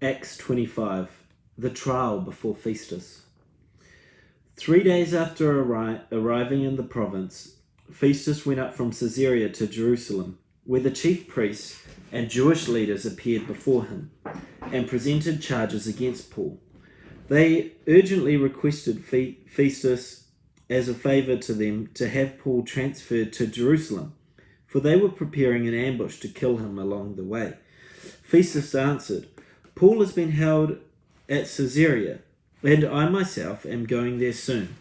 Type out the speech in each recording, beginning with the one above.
Acts 25. The trial before Festus. 3 days after arriving in the province, Festus went up from Caesarea to Jerusalem, where the chief priests and Jewish leaders appeared before him and presented charges against Paul. They urgently requested Festus, as a favour to them, to have Paul transferred to Jerusalem, for they were preparing an ambush to kill him along the way. Festus answered, "Paul has been held at Caesarea, and I myself am going there soon.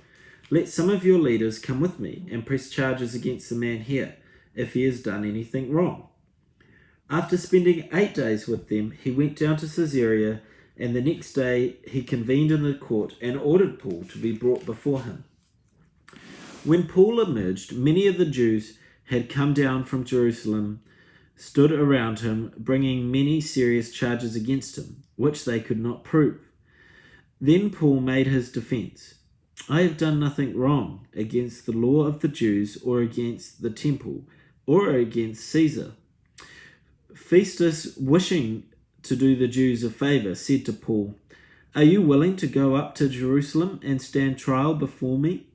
Let some of your leaders come with me and press charges against the man here, if he has done anything wrong." After spending 8 days with them, he went down to Caesarea, and the next day he convened in the court and ordered Paul to be brought before him. When Paul emerged, many of the Jews had come down from Jerusalem, stood around him, bringing many serious charges against him, which they could not prove. Then Paul made his defense. "I have done nothing wrong against the law of the Jews or against the temple or against Caesar." Festus, wishing to do the Jews a favor, said to Paul, "Are you willing to go up to Jerusalem and stand trial before me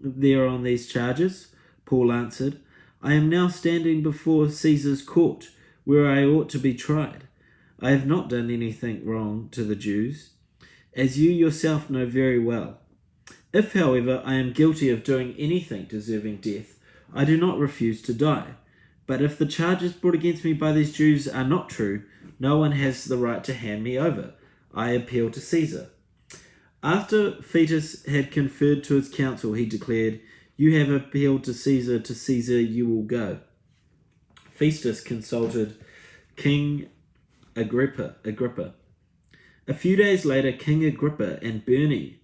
there on these charges?" Paul answered, "I am now standing before Caesar's court, where I ought to be tried. I have not done anything wrong to the Jews, as you yourself know very well. If, however, I am guilty of doing anything deserving death, I do not refuse to die. But if the charges brought against me by these Jews are not true, no one has the right to hand me over. I appeal to Caesar." After Festus had conferred to his council, he declared, "You have appealed to Caesar you will go." Festus consulted King Agrippa. A few days later, King Agrippa and Bernice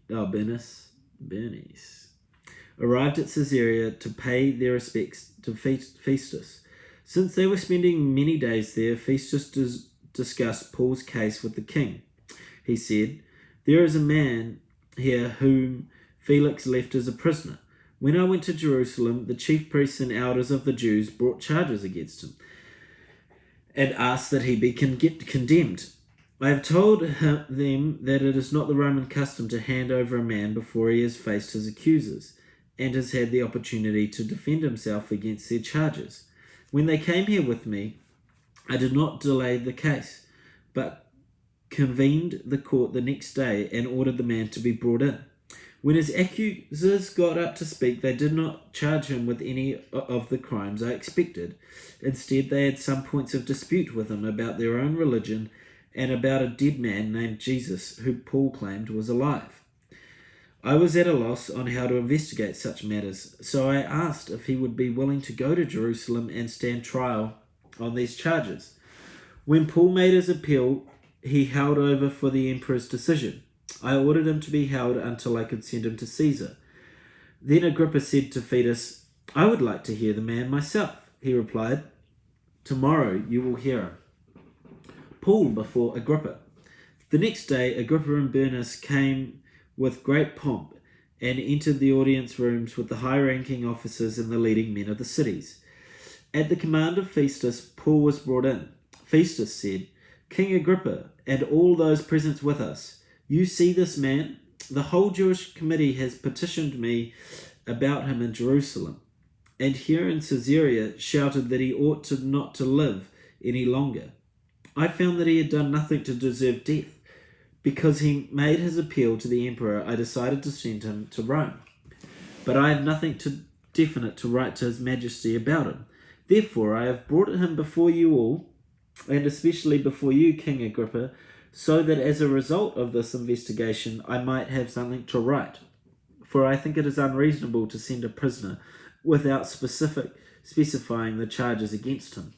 arrived at Caesarea to pay their respects to Festus. Since they were spending many days there, Festus discussed Paul's case with the king. He said, "There is a man here whom Felix left as a prisoner. When I went to Jerusalem, the chief priests and elders of the Jews brought charges against him and asked that he be condemned. I have told them that it is not the Roman custom to hand over a man before he has faced his accusers and has had the opportunity to defend himself against their charges. When they came here with me, I did not delay the case, but convened the court the next day and ordered the man to be brought in. When his accusers got up to speak, they did not charge him with any of the crimes I expected. Instead, they had some points of dispute with him about their own religion and about a dead man named Jesus, who Paul claimed was alive. I was at a loss on how to investigate such matters, so I asked if he would be willing to go to Jerusalem and stand trial on these charges. When Paul made his appeal, he held over for the emperor's decision. I ordered him to be held until I could send him to Caesar." Then Agrippa said to Festus, "I would like to hear the man myself." He replied, "Tomorrow you will hear him." Paul before Agrippa. The next day, Agrippa and Bernice came with great pomp and entered the audience rooms with the high-ranking officers and the leading men of the cities. At the command of Festus, Paul was brought in. Festus said, "King Agrippa, and all those present with us, you see this man? The whole Jewish committee has petitioned me about him in Jerusalem, and here in Caesarea shouted that he ought not to live any longer. I found that he had done nothing to deserve death. Because he made his appeal to the emperor, I decided to send him to Rome. But I have nothing definite to write to his majesty about him. Therefore, I have brought him before you all, and especially before you, King Agrippa, so that as a result of this investigation, I might have something to write. For I think it is unreasonable to send a prisoner without specifying the charges against him."